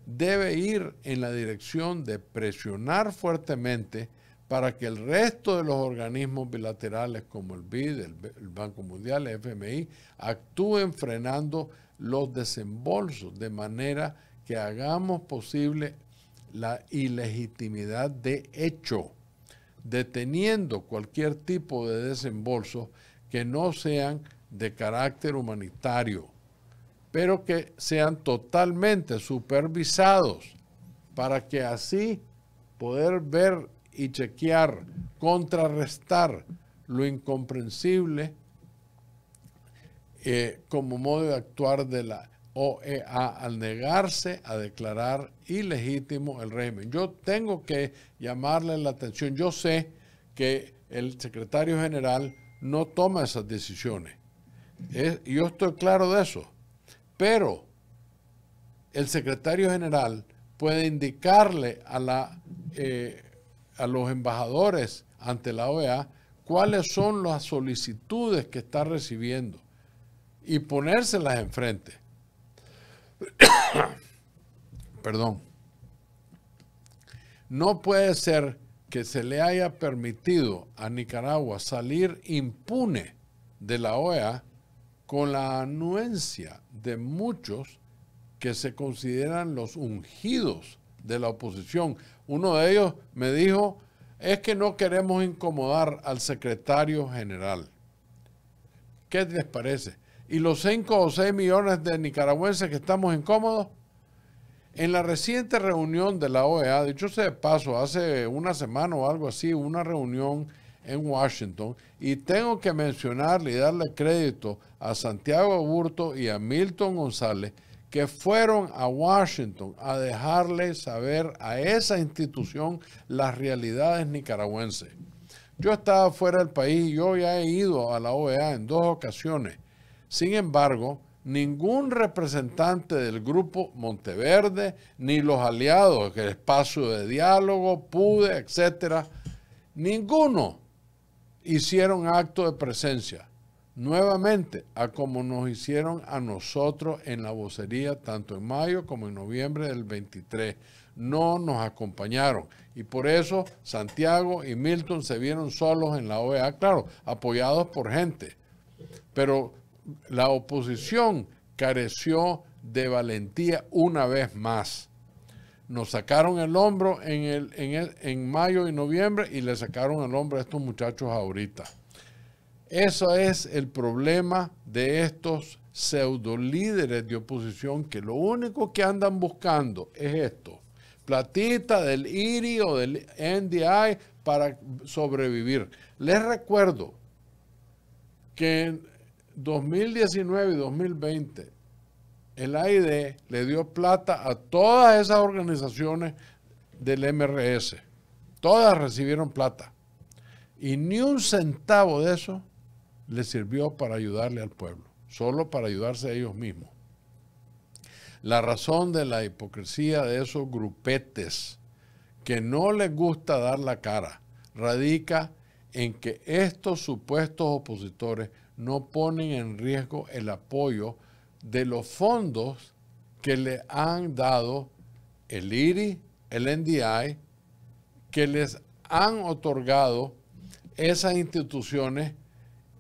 debe ir en la dirección de presionar fuertemente para que el resto de los organismos bilaterales como el BID, el Banco Mundial, el FMI, actúen frenando los desembolsos de manera que hagamos posible la ilegitimidad de hecho, deteniendo cualquier tipo de desembolso que no sean de carácter humanitario, pero que sean totalmente supervisados para que así poder ver y chequear, contrarrestar lo incomprensible como modo de actuar de la OEA al negarse a declarar ilegítimo el régimen. Yo tengo que llamarle la atención. Yo sé que el secretario general no toma esas decisiones. Yo estoy claro de eso. Pero el secretario general puede indicarle a los embajadores ante la OEA cuáles son las solicitudes que está recibiendo y ponérselas enfrente. Perdón. No puede ser que se le haya permitido a Nicaragua salir impune de la OEA con la anuencia de muchos que se consideran los ungidos de la oposición. Uno de ellos me dijo, es que no queremos incomodar al secretario general. ¿Qué les parece? ¿Y los 5 o 6 millones de nicaragüenses que estamos incómodos? En la reciente reunión de la OEA, dicho sea de paso, hace una semana o algo así, una reunión en Washington, y tengo que mencionarle y darle crédito a Santiago Aburto y a Milton González, que fueron a Washington a dejarle saber a esa institución las realidades nicaragüenses. Yo estaba fuera del país y yo ya he ido a la OEA en 2 ocasiones. Sin embargo, ningún representante del grupo Monteverde, ni los aliados, el espacio de diálogo, PUDE, etcétera, ninguno hicieron acto de presencia, nuevamente, a como nos hicieron a nosotros en la vocería, tanto en mayo como en noviembre del 23. No nos acompañaron. Y por eso Santiago y Milton se vieron solos en la OEA, claro, apoyados por gente. Pero la oposición careció de valentía una vez más. Nos sacaron el hombro en mayo y noviembre y le sacaron el hombro a estos muchachos ahorita. Eso es el problema de estos pseudo líderes de oposición que lo único que andan buscando es esto. Platita del IRI o del NDI para sobrevivir. Les recuerdo que en 2019 y 2020 el AID le dio plata a todas esas organizaciones del MRS. Todas recibieron plata. Y ni un centavo de eso les sirvió para ayudarle al pueblo. Solo para ayudarse a ellos mismos. La razón de la hipocresía de esos grupetes que no les gusta dar la cara radica en que estos supuestos opositores no ponen en riesgo el apoyo de los fondos que le han dado el IRI, el NDI, que les han otorgado esas instituciones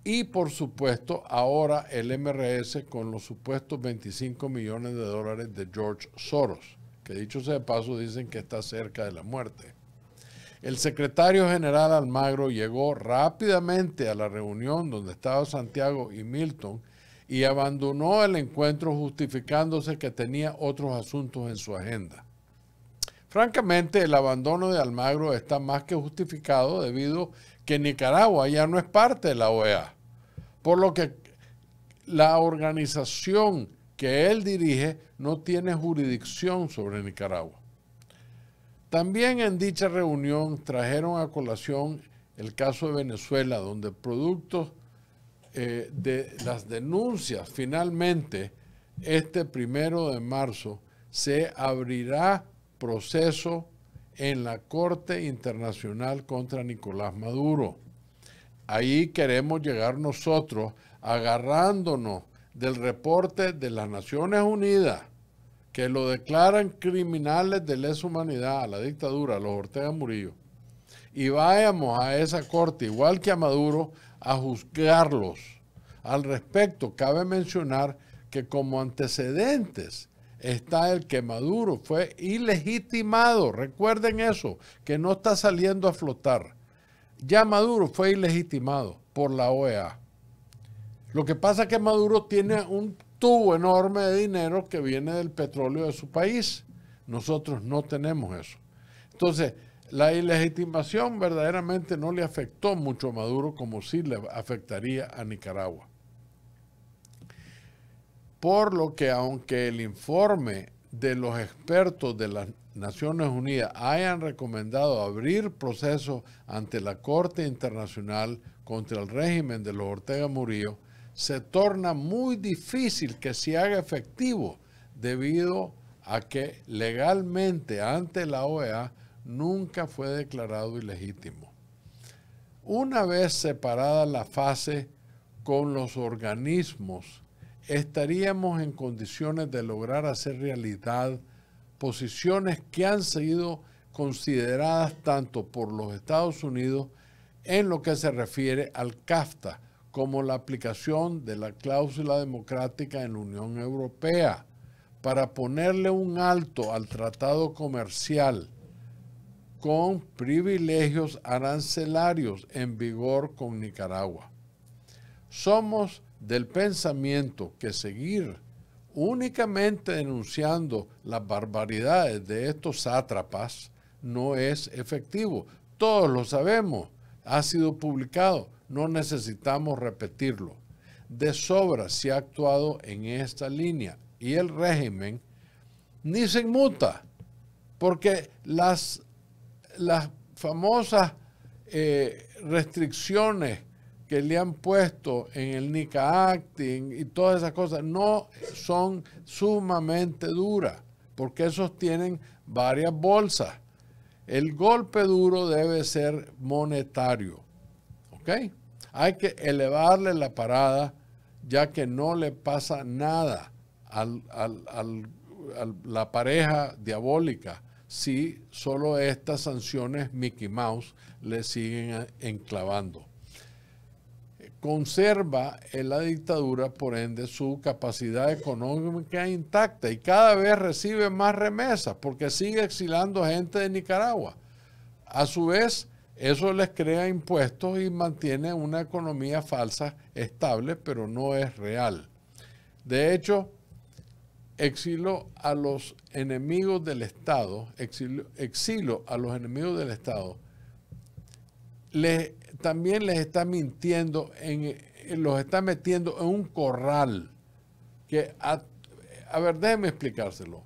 y, por supuesto, ahora el MRS con los supuestos 25 millones de dólares de George Soros, que dicho sea de paso dicen que está cerca de la muerte. El secretario general Almagro llegó rápidamente a la reunión donde estaban Santiago y Milton y abandonó el encuentro justificándose que tenía otros asuntos en su agenda. Francamente, el abandono de Almagro está más que justificado debido a que Nicaragua ya no es parte de la OEA, por lo que la organización que él dirige no tiene jurisdicción sobre Nicaragua. También en dicha reunión trajeron a colación el caso de Venezuela, donde producto de las denuncias, finalmente, este 1 de marzo, se abrirá proceso en la Corte Internacional contra Nicolás Maduro. Ahí queremos llegar nosotros agarrándonos del reporte de las Naciones Unidas, que lo declaran criminales de lesa humanidad a la dictadura, a los Ortega Murillo, y vayamos a esa corte, igual que a Maduro, a juzgarlos. Al respecto, cabe mencionar que como antecedentes está el que Maduro fue ilegitimado. Recuerden eso, que no está saliendo a flotar. Ya Maduro fue ilegitimado por la OEA. Lo que pasa es que Maduro tiene un tubo enorme de dinero que viene del petróleo de su país. Nosotros no tenemos eso. Entonces, la ilegitimación verdaderamente no le afectó mucho a Maduro como sí le afectaría a Nicaragua. Por lo que aunque el informe de los expertos de las Naciones Unidas hayan recomendado abrir procesos ante la Corte Internacional contra el régimen de los Ortega Murillo, se torna muy difícil que se haga efectivo debido a que legalmente ante la OEA nunca fue declarado ilegítimo. Una vez separada la fase con los organismos, estaríamos en condiciones de lograr hacer realidad posiciones que han sido consideradas tanto por los Estados Unidos en lo que se refiere al CAFTA, como la aplicación de la cláusula democrática en la Unión Europea, para ponerle un alto al tratado comercial con privilegios arancelarios en vigor con Nicaragua. Somos del pensamiento que seguir únicamente denunciando las barbaridades de estos sátrapas no es efectivo. Todos lo sabemos, ha sido publicado, no necesitamos repetirlo. De sobra se ha actuado en esta línea y el régimen ni se inmuta, porque las famosas restricciones que le han puesto en el NICA Act y todas esas cosas no son sumamente duras, porque esos tienen varias bolsas. El golpe duro debe ser monetario, ¿ok? Hay que elevarle la parada, ya que no le pasa nada a la pareja diabólica si solo estas sanciones Mickey Mouse le siguen enclavando. Conserva en la dictadura, por ende, su capacidad económica intacta y cada vez recibe más remesas porque sigue exilando gente de Nicaragua. A su vez, eso les crea impuestos y mantiene una economía falsa estable, pero no es real. De hecho, exilio a los enemigos del Estado, también les está mintiendo, los está metiendo en un corral que, a ver, déjenme explicárselo.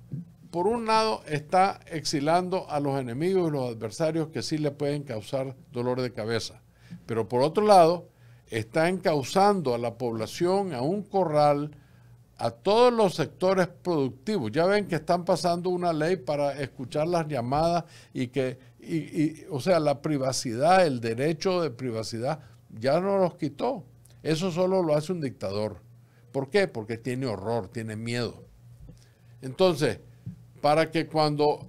Por un lado, está exilando a los enemigos y los adversarios que sí le pueden causar dolor de cabeza. Pero por otro lado, está encauzando a la población a un corral, a todos los sectores productivos. Ya ven que están pasando una ley para escuchar las llamadas o sea, la privacidad, el derecho de privacidad, ya no los quitó. Eso solo lo hace un dictador. ¿Por qué? Porque tiene horror, tiene miedo. Entonces, para que cuando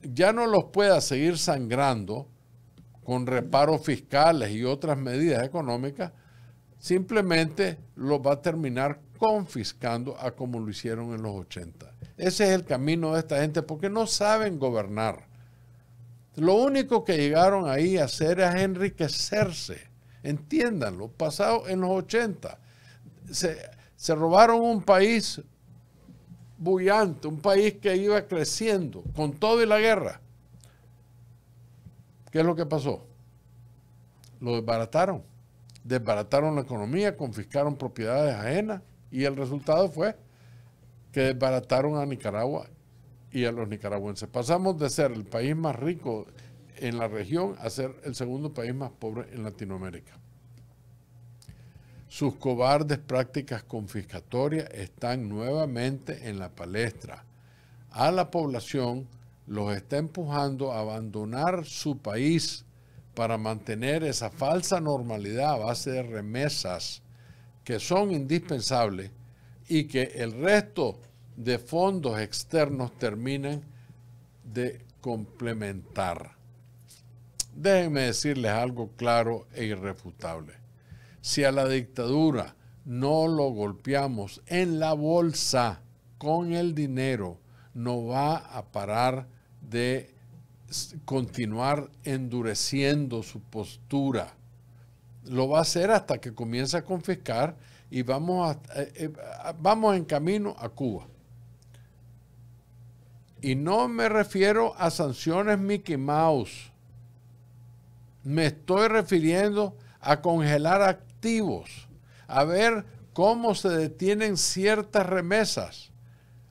ya no los pueda seguir sangrando con reparos fiscales y otras medidas económicas, simplemente los va a terminar confiscando a como lo hicieron en los 80. Ese es el camino de esta gente porque no saben gobernar. Lo único que llegaron ahí a hacer es enriquecerse. Entiéndanlo, pasado en los 80. Se robaron un país bullante, un país que iba creciendo con todo y la guerra. ¿Qué es lo que pasó? Lo desbarataron. Desbarataron la economía, confiscaron propiedades ajenas y el resultado fue que desbarataron a Nicaragua y a los nicaragüenses. Pasamos de ser el país más rico en la región a ser el segundo país más pobre en Latinoamérica. Sus cobardes prácticas confiscatorias están nuevamente en la palestra. A la población los está empujando a abandonar su país para mantener esa falsa normalidad a base de remesas que son indispensables y que el resto de fondos externos terminan de complementar. Déjenme decirles algo claro e irrefutable. Si a la dictadura no lo golpeamos en la bolsa con el dinero, no va a parar de continuar endureciendo su postura. Lo va a hacer hasta que comience a confiscar y vamos en camino a Cuba. Y no me refiero a sanciones Mickey Mouse. Me estoy refiriendo a congelar activos, a ver cómo se detienen ciertas remesas,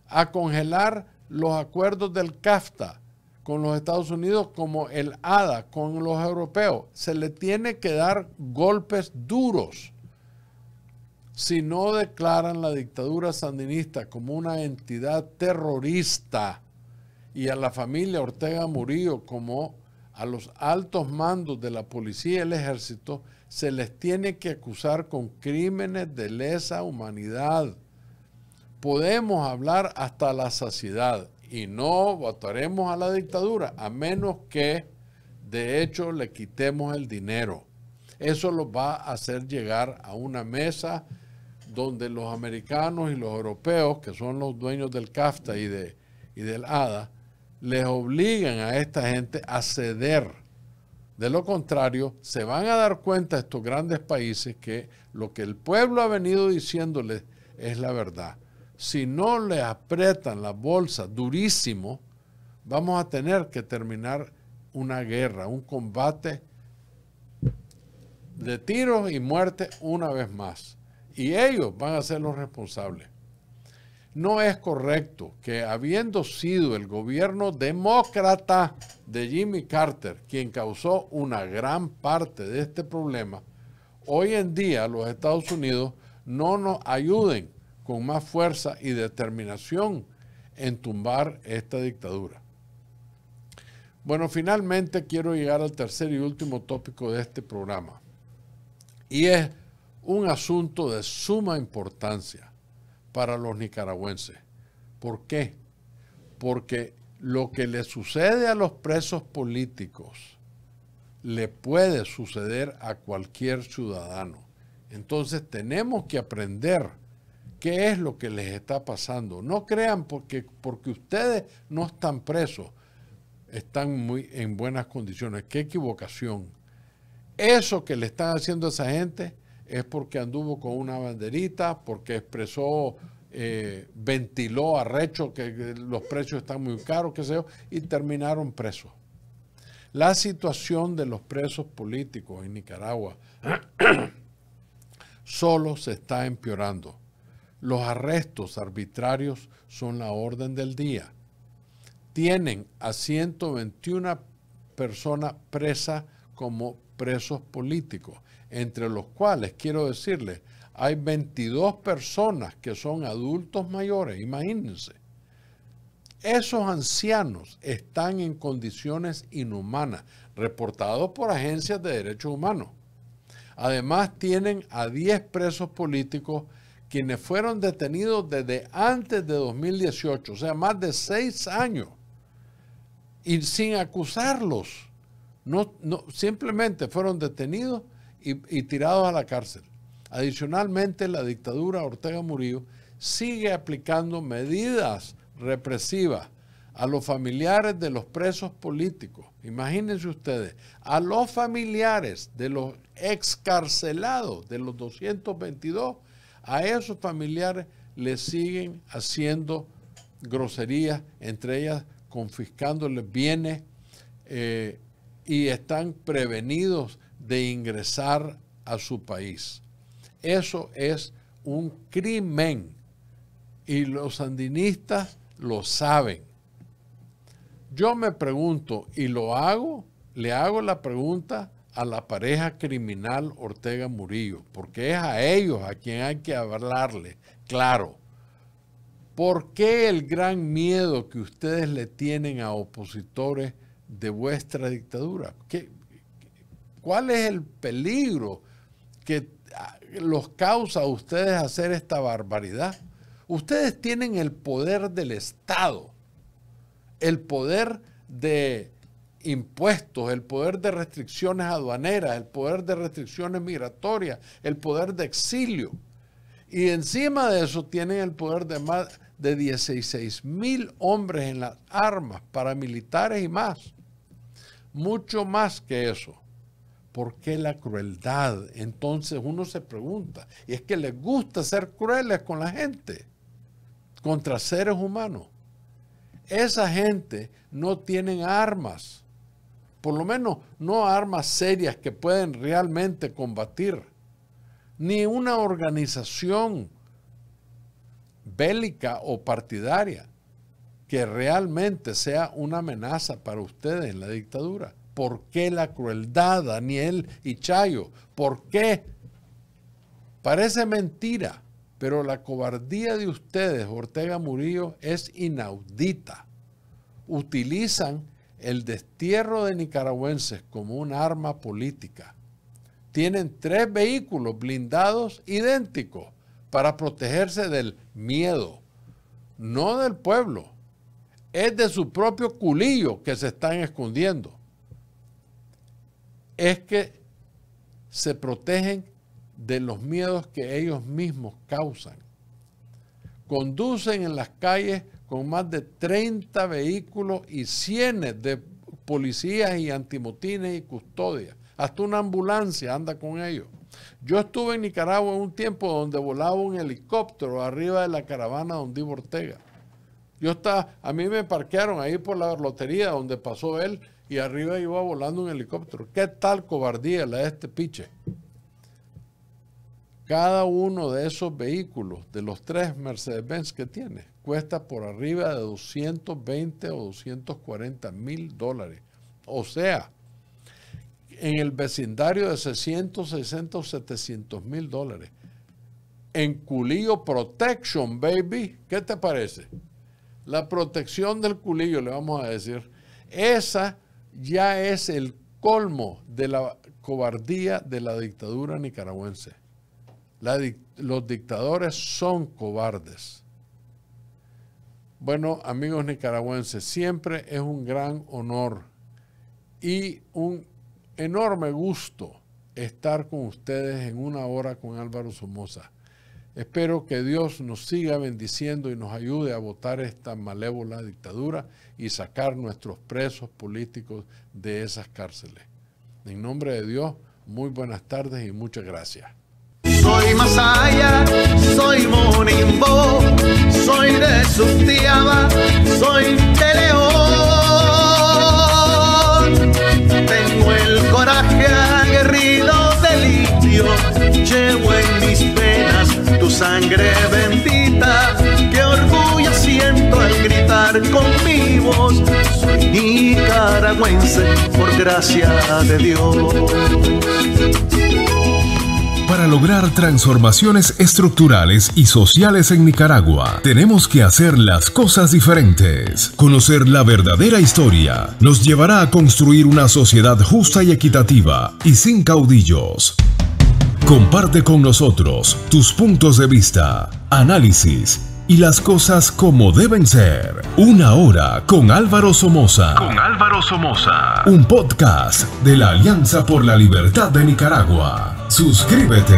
a congelar los acuerdos del CAFTA con los Estados Unidos como el ADA con los europeos. Se le tiene que dar golpes duros. Si no declaran la dictadura sandinista como una entidad terrorista y a la familia Ortega Murillo como a los altos mandos de la policía y el ejército, se les tiene que acusar con crímenes de lesa humanidad. Podemos hablar hasta la saciedad y no votaremos a la dictadura a menos que de hecho le quitemos el dinero. Eso los va a hacer llegar a una mesa donde los americanos y los europeos, que son los dueños del CAFTA y del ADA, les obligan a esta gente a ceder. De lo contrario, se van a dar cuenta estos grandes países que lo que el pueblo ha venido diciéndoles es la verdad. Si no le aprietan la bolsa durísimo, vamos a tener que terminar una guerra, un combate de tiros y muerte una vez más. Y ellos van a ser los responsables. No es correcto que habiendo sido el gobierno demócrata de Jimmy Carter quien causó una gran parte de este problema, hoy en día los Estados Unidos no nos ayuden con más fuerza y determinación en tumbar esta dictadura. Bueno, finalmente quiero llegar al tercer y último tópico de este programa. Y es un asunto de suma importancia para los nicaragüenses. ¿Por qué? Porque lo que le sucede a los presos políticos le puede suceder a cualquier ciudadano. Entonces tenemos que aprender qué es lo que les está pasando. No crean porque ustedes no están presos, están muy en buenas condiciones. ¡Qué equivocación! Eso que le están haciendo a esa gente es porque anduvo con una banderita, porque expresó, ventiló arrecho que los precios están muy caros, qué sé yo, y terminaron presos. La situación de los presos políticos en Nicaragua solo se está empeorando. Los arrestos arbitrarios son la orden del día. Tienen a 121 personas presas como presos políticos, entre los cuales, quiero decirles, hay 22 personas que son adultos mayores, imagínense. Esos ancianos están en condiciones inhumanas, reportados por agencias de derechos humanos. Además, tienen a 10 presos políticos quienes fueron detenidos desde antes de 2018, o sea, más de 6 años, y sin acusarlos. No, simplemente fueron detenidos y tirados a la cárcel. Adicionalmente, la dictadura Ortega Murillo sigue aplicando medidas represivas a los familiares de los presos políticos. Imagínense ustedes, a los familiares de los excarcelados, de los 222, a esos familiares les siguen haciendo groserías, entre ellas confiscándoles bienes, y están prevenidos de ingresar a su país. Eso es un crimen y los sandinistas lo saben. Yo me pregunto, y le hago la pregunta a la pareja criminal Ortega Murillo, porque es a ellos a quien hay que hablarle, claro. ¿Por qué el gran miedo que ustedes le tienen a opositores de vuestra dictadura? ¿Cuál es el peligro que los causa a ustedes hacer esta barbaridad? Ustedes tienen el poder del Estado, el poder de impuestos, el poder de restricciones aduaneras, el poder de restricciones migratorias, el poder de exilio. Y encima de eso tienen el poder de más de 16,000 hombres en las armas, paramilitares y más. Mucho más que eso. ¿Por qué la crueldad? Entonces uno se pregunta, y es que les gusta ser crueles con la gente, contra seres humanos. Esa gente no tienen armas, por lo menos no armas serias que pueden realmente combatir, ni una organización bélica o partidaria que realmente sea una amenaza para ustedes en la dictadura. ¿Por qué la crueldad, Daniel y Chayo? ¿Por qué? Parece mentira, pero la cobardía de ustedes, Ortega Murillo, es inaudita. Utilizan el destierro de nicaragüenses como un arma política. Tienen 3 vehículos blindados idénticos para protegerse del miedo, no del pueblo. Es de su propio culillo que se están escondiendo. Es que se protegen de los miedos que ellos mismos causan. Conducen en las calles con más de 30 vehículos y cientos de policías y antimotines y custodias. Hasta una ambulancia anda con ellos. Yo estuve en Nicaragua en un tiempo donde volaba un helicóptero arriba de la caravana de don Divo Ortega. A mí me parquearon ahí por la lotería donde pasó él y arriba iba volando un helicóptero. ¿Qué tal cobardía la de este piche? Cada uno de esos vehículos, de los 3 Mercedes-Benz que tiene, cuesta por arriba de 220 o 240 mil dólares. O sea, en el vecindario de 600, 600, 700 mil dólares. En culillo protection, baby. ¿Qué te parece? La protección del culillo, le vamos a decir. Esa ya es el colmo de la cobardía de la dictadura nicaragüense. Los dictadores son cobardes. Bueno, amigos nicaragüenses, siempre es un gran honor y un enorme gusto estar con ustedes en Una Hora con Álvaro Somoza. Espero que Dios nos siga bendiciendo y nos ayude a botar esta malévola dictadura y sacar nuestros presos políticos de esas cárceles. En nombre de Dios, muy buenas tardes y muchas gracias. Soy Masaya, soy Monimbo, soy de Sutiaba, soy de León. Tengo el coraje aguerrido del indio, llevo en mis venas tu sangre bendita. Qué orgullo siento al gritar con mi voz, soy nicaragüense por gracia de Dios. Para lograr transformaciones estructurales y sociales en Nicaragua, tenemos que hacer las cosas diferentes. Conocer la verdadera historia nos llevará a construir una sociedad justa y equitativa y sin caudillos. Comparte con nosotros tus puntos de vista, análisis y las cosas como deben ser. Una Hora con Álvaro Somoza. Un podcast de la Alianza por la Libertad de Nicaragua. Suscríbete.